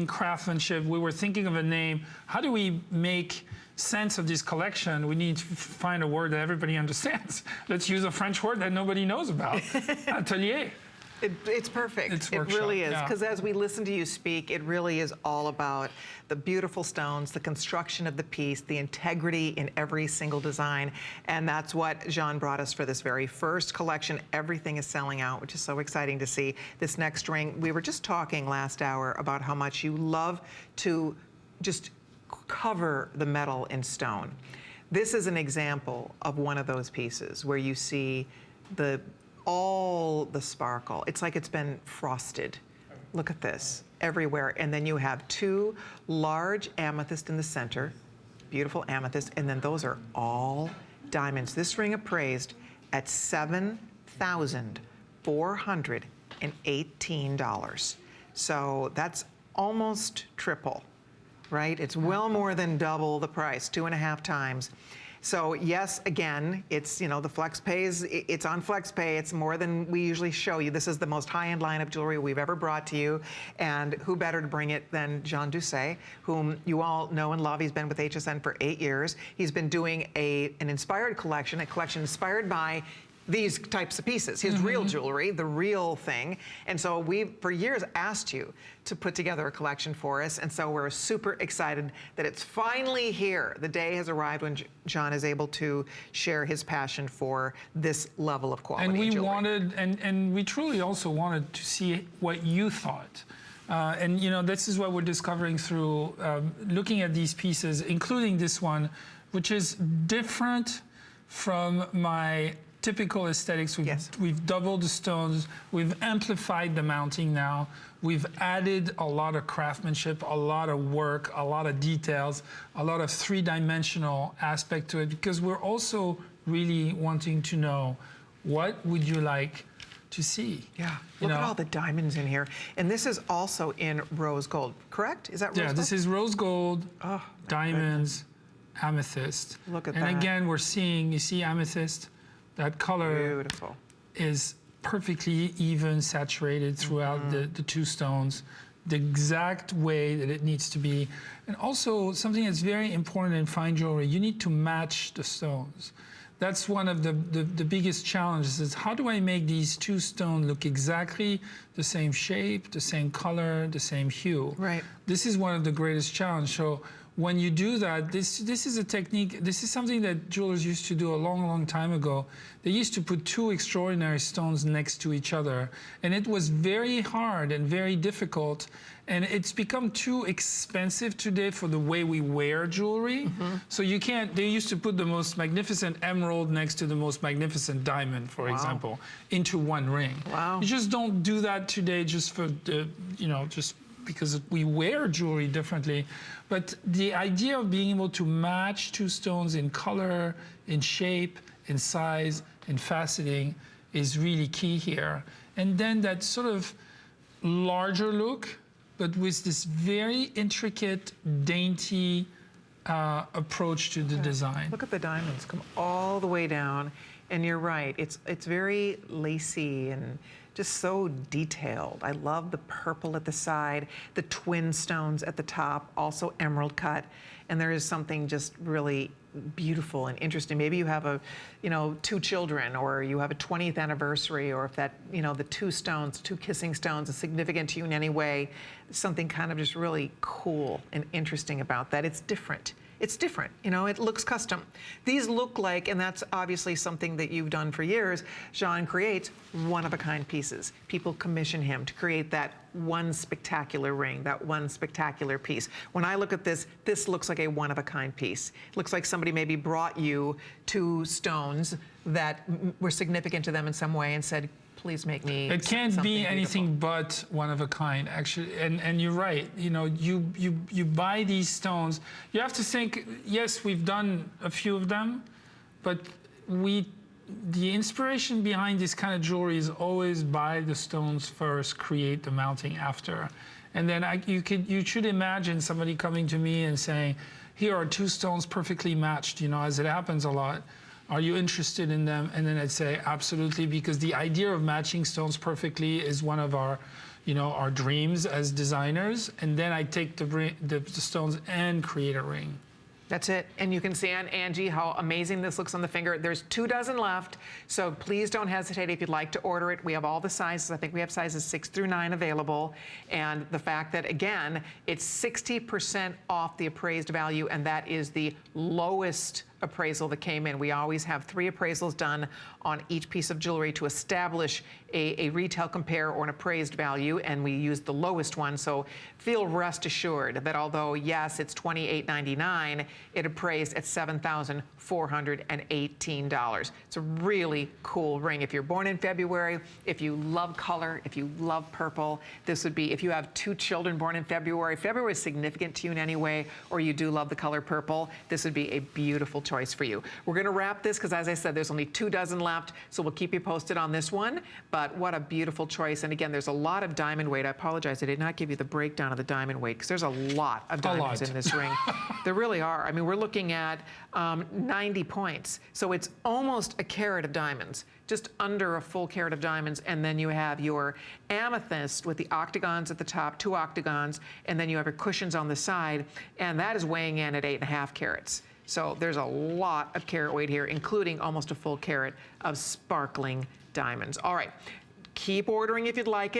craftsmanship. We were thinking of a name. How do we make sense of this collection? We need to find a word that everybody understands. Let's use a French word that nobody knows about. Atelier. It's perfect. It really is. Because as we listen to you speak, it really is all about the beautiful stones, the construction of the piece, the integrity in every single design. And that's what Jean brought us for this very first collection. Everything is selling out, which is so exciting to see. This next ring, we were just talking last hour about how much you love to just cover the metal in stone. This is an example of one of those pieces where you see all the sparkle. It's like it's been frosted. Look at this, everywhere. And then you have two large amethyst in the center, beautiful amethyst, and then those are all diamonds. This ring appraised at $7,418. So that's almost triple, right? It's well more than double the price, 2.5 times. So yes, again, it's, you know, the FlexPay is, it's on FlexPay. It's more than we usually show you. This is the most high-end line of jewelry we've ever brought to you. And who better to bring it than Jean Dousset, whom you all know and love. He's been with HSN for 8 years. He's been doing an inspired collection, a collection inspired by these types of pieces, his real jewelry, the real thing. And so we've, for years, asked you to put together a collection for us. And so we're super excited that it's finally here. The day has arrived when Jean is able to share his passion for this level of quality. And we jewelry. wanted, and we truly also wanted to see what you thought. And you know, this is what we're discovering through looking at these pieces, including this one, which is different from my typical aesthetics. We've doubled the stones, we've amplified the mounting now, we've added a lot of craftsmanship, a lot of work, a lot of details, a lot of three-dimensional aspect to it, because we're also really wanting to know, what would you like to see? Yeah, look at all the diamonds in here. And this is also in rose gold, correct? Is that rose gold? Yeah, this is rose gold, diamonds, amethyst. Look at that. And again, we're seeing, you see amethyst? That color is perfectly even saturated throughout the two stones, the exact way that it needs to be. And also something that's very important in fine jewelry, you need to match the stones. That's one of the biggest challenges, is how do I make these two stones look exactly the same shape, the same color, the same hue? Right. This is one of the greatest challenges. So when you do that, this is a technique, this is something that jewelers used to do a long, long time ago. They used to put two extraordinary stones next to each other, and it was very hard and very difficult, and it's become too expensive today for the way we wear jewelry. So you can't, they used to put the most magnificent emerald next to the most magnificent diamond, for example, into one ring. You just don't do that today just for the, you know, just because we wear jewelry differently. But the idea of being able to match two stones in color, in shape, in size, in faceting is really key here. And then that sort of larger look, but with this very intricate, dainty approach to the design. Look at the diamonds come all the way down. And you're right, it's very lacy and just so detailed. I love the purple at the side, the twin stones at the top, also emerald cut. And there is something just really beautiful and interesting. Maybe you have two children, or you have a 20th anniversary, or if that, the two stones, two kissing stones is significant to you in any way, something kind of just really cool and interesting about that. It's different. It's different, it looks custom. These look like, and that's obviously something that you've done for years, Jean creates one-of-a-kind pieces. People commission him to create that one spectacular ring, that one spectacular piece. When I look at this, this looks like a one-of-a-kind piece. It looks like somebody maybe brought you two stones that were significant to them in some way and said, please make me It can't be anything beautiful. But one of a kind, actually. And you're right. You buy these stones. You have to think. Yes, we've done a few of them, but the inspiration behind this kind of jewelry is always buy the stones first, create the mounting after, and then you should imagine somebody coming to me and saying, "Here are two stones perfectly matched." As it happens a lot. Are you interested in them? And then I'd say absolutely, because the idea of matching stones perfectly is one of our you know, our dreams as designers, and then I take the stones and create a ring. That's it. And you can see on Angie how amazing this looks on the finger. There's 2 dozen left, so please don't hesitate if you'd like to order it. We have all the sizes. I think we have sizes 6 through 9 available. And the fact that, again, it's 60% off the appraised value, and that is the lowest appraisal that came in. We always have 3 appraisals done on each piece of jewelry to establish a retail compare or an appraised value, and we use the lowest one. So feel rest assured that although, yes, it's $28.99, it appraised at $7,418. It's a really cool ring. If you're born in February, if you love color, if you love purple, this would be, if you have 2 children born in February is significant to you in any way, or you do love the color purple, this would be a beautiful choice for you. We're going to wrap this because, as I said, there's only 2 dozen left, so we'll keep you posted on this one. But what a beautiful choice. And again, there's a lot of diamond weight. I apologize, I did not give you the breakdown of the diamond weight because there's a lot of diamonds in this ring. There really are. I mean, we're looking at 90 points. So it's almost a carat of diamonds, just under a full carat of diamonds. And then you have your amethyst with the octagons at the top, 2 octagons, and then you have your cushions on the side, and that is weighing in at 8.5 carats. So there's a lot of carat weight here, including almost a full carat of sparkling diamonds. All right, keep ordering if you'd like it.